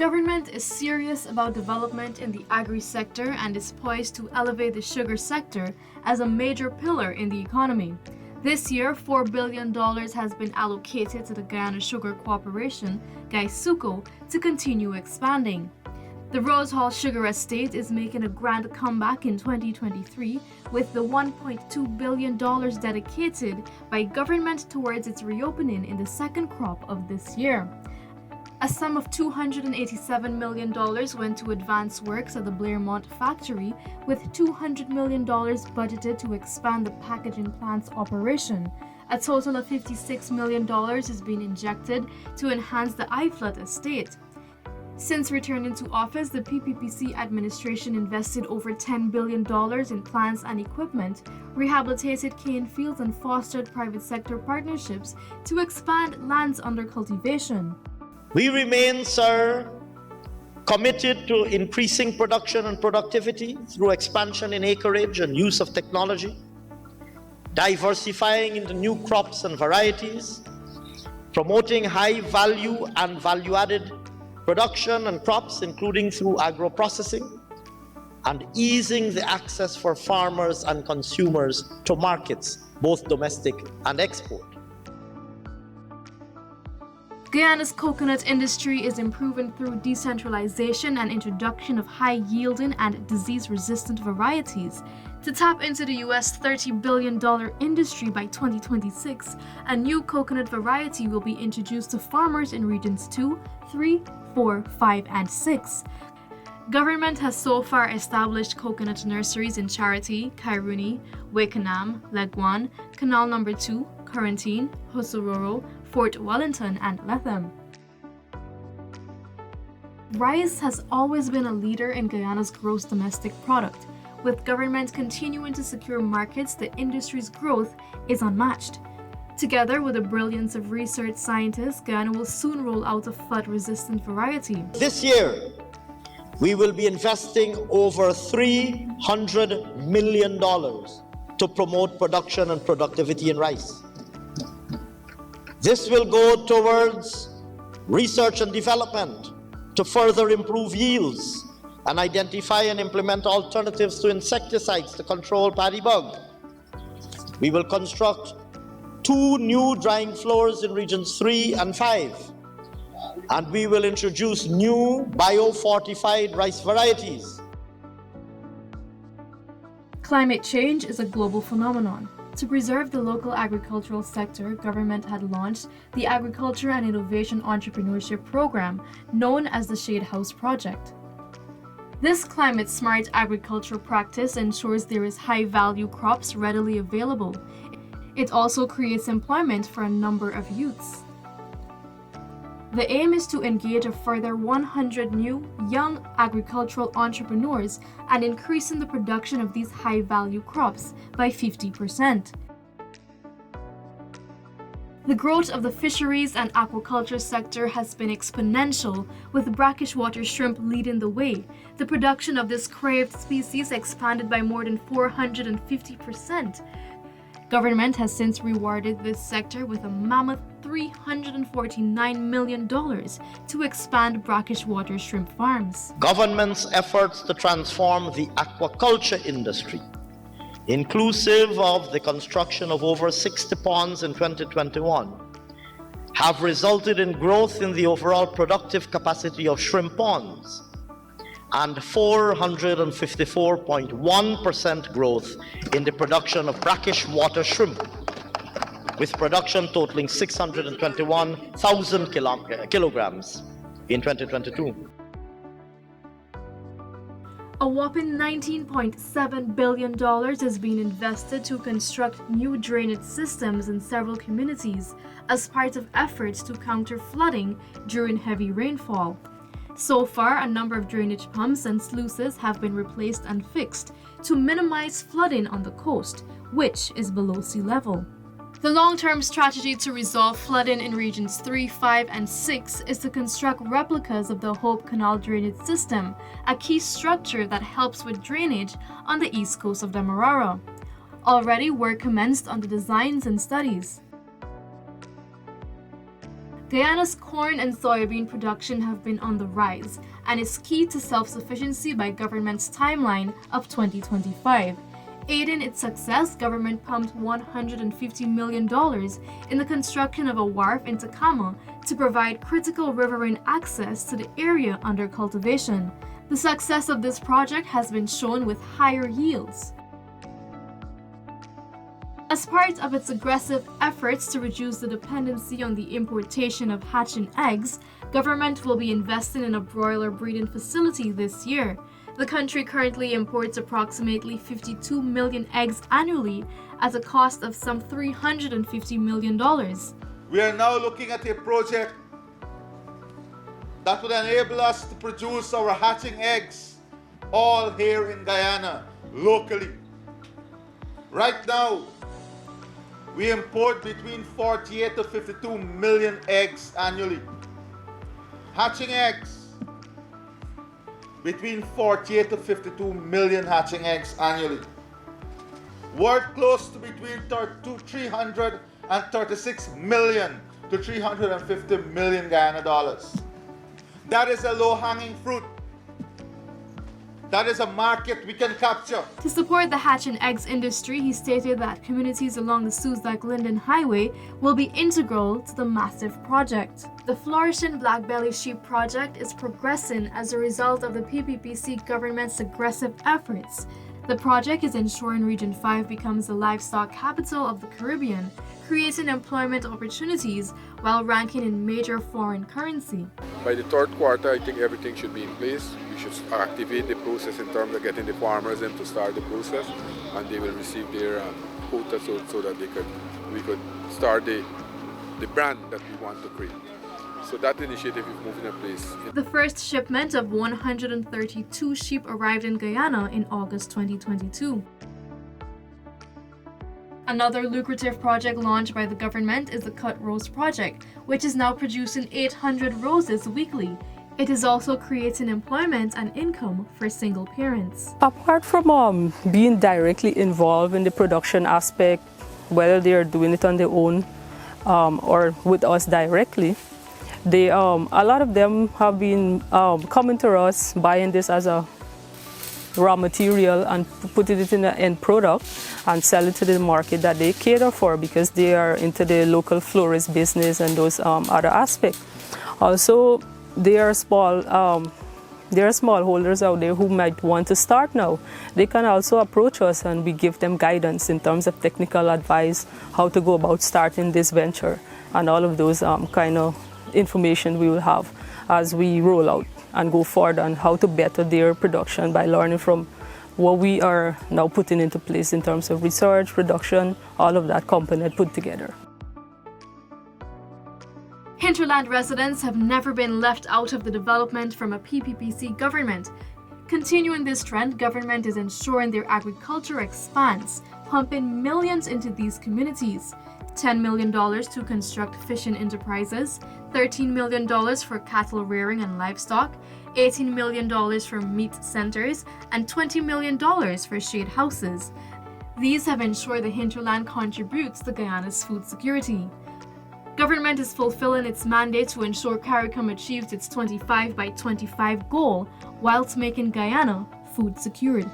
government is serious about development in the agri-sector and is poised to elevate the sugar sector as a major pillar in the economy. This year, $4 billion has been allocated to the Guyana Sugar Corporation, GuySuco, to continue expanding. The Rose Hall Sugar Estate is making a grand comeback in 2023 with the $1.2 billion dedicated by government towards its reopening in the second crop of this year. A sum of $287 million went to advance works at the Blairmont factory, with $200 million budgeted to expand the packaging plant's operation. A total of $56 million is being injected to enhance the iFlood estate. Since returning to office, the PPPC administration invested over $10 billion in plants and equipment, rehabilitated cane fields, and fostered private sector partnerships to expand lands under cultivation. We remain, sir, committed to increasing production and productivity through expansion in acreage and use of technology, diversifying into new crops and varieties, promoting high value and value-added production and crops, including through agro-processing, and easing the access for farmers and consumers to markets, both domestic and export. Guyana's coconut industry is improving through decentralization and introduction of high-yielding and disease-resistant varieties. To tap into the US $30 billion industry by 2026, a new coconut variety will be introduced to farmers in regions 2, 3, 4, 5, and 6. Government has so far established coconut nurseries in Charity, Kairuni, Wakenham, Leguan, Canal No. 2, Quarantine, Hosororo, Fort Wellington, and Letham. Rice has always been a leader in Guyana's gross domestic product. With government continuing to secure markets, the industry's growth is unmatched. Together with the brilliance of research scientists, Guyana will soon roll out a flood-resistant variety. This year, we will be investing over $300 million to promote production and productivity in rice. This will go towards research and development to further improve yields and identify and implement alternatives to insecticides to control paddy bug. We will construct 2 new drying floors in regions 3 and 5, and we will introduce new biofortified rice varieties. Climate change is a global phenomenon. To preserve the local agricultural sector, government had launched the Agriculture and Innovation Entrepreneurship Program, known as the Shade House Project. This climate-smart agricultural practice ensures there is high-value crops readily available. It also creates employment for a number of youths. The aim is to engage a further 100 new, young agricultural entrepreneurs and increasing the production of these high-value crops by 50%. The growth of the fisheries and aquaculture sector has been exponential, with brackish water shrimp leading the way. The production of this craved species expanded by more than 450%. Government has since rewarded this sector with a mammoth $349 million to expand brackish water shrimp farms. Government's efforts to transform the aquaculture industry, inclusive of the construction of over 60 ponds in 2021, have resulted in growth in the overall productive capacity of shrimp ponds and 454.1% growth in the production of brackish water shrimp, with production totaling 621,000 kilograms in 2022. A whopping $19.7 billion is being invested to construct new drainage systems in several communities as part of efforts to counter flooding during heavy rainfall. So far, a number of drainage pumps and sluices have been replaced and fixed to minimize flooding on the coast, which is below sea level. The long-term strategy to resolve flooding in regions 3, 5, and 6 is to construct replicas of the Hope Canal drainage system, a key structure that helps with drainage on the east coast of Demerara. Already, work commenced on the designs and studies. Guyana's corn and soybean production have been on the rise and is key to self-sufficiency by government's timeline of 2025. Aiding its success, government pumped $150 million in the construction of a wharf in Tacoma to provide critical riverine access to the area under cultivation. The success of this project has been shown with higher yields. As part of its aggressive efforts to reduce the dependency on the importation of hatching eggs, government will be investing in a broiler breeding facility this year. The country currently imports approximately 52 million eggs annually at a cost of some $350 million. We are now looking at a project that would enable us to produce our hatching eggs all here in Guyana, locally. Right now, we import between 48 to 52 million eggs annually. Hatching eggs, between 48 to 52 million hatching eggs annually. Worth close to between 336 million to 350 million Guyana dollars. That is a low-hanging fruit. That is a market we can capture. To support the hatch and eggs industry, he stated that communities along the Suzdalk-Linden Highway will be integral to the massive project. The flourishing black-belly sheep project is progressing as a result of the PPPC government's aggressive efforts. The project is ensuring Region 5 becomes the livestock capital of the Caribbean, creating employment opportunities while ranking in major foreign currency. By the third quarter, I think everything should be in place. We should activate the process in terms of getting the farmers in to start the process, and they will receive their quota so that we could start the brand that we want to create. So that initiative is moving in place. The first shipment of 132 sheep arrived in Guyana in August 2022. Another lucrative project launched by the government is the Cut Rose Project, which is now producing 800 roses weekly. It is also creating employment and income for single parents. Apart from being directly involved in the production aspect, whether they are doing it on their own or with us directly, a lot of them have been coming to us, buying this as a raw material and putting it in an end product and sell it to the market that they cater for, because they are into the local florist business and those other aspects. Also, there are smallholders out there who might want to start now. They can also approach us and we give them guidance in terms of technical advice, how to go about starting this venture, and all of those kind of information we will have as we roll out and go forward on how to better their production by learning from what we are now putting into place in terms of research, production, all of that component put together. Hinterland residents have never been left out of the development from a PPPC government. Continuing this trend, government is ensuring their agriculture expands, pumping millions into these communities. $10 million to construct fishing enterprises, $13 million for cattle rearing and livestock, $18 million for meat centers, and $20 million for shade houses. These have ensured the hinterland contributes to Guyana's food security. Government is fulfilling its mandate to ensure CARICOM achieves its 25 by 25 goal, whilst making Guyana food secured.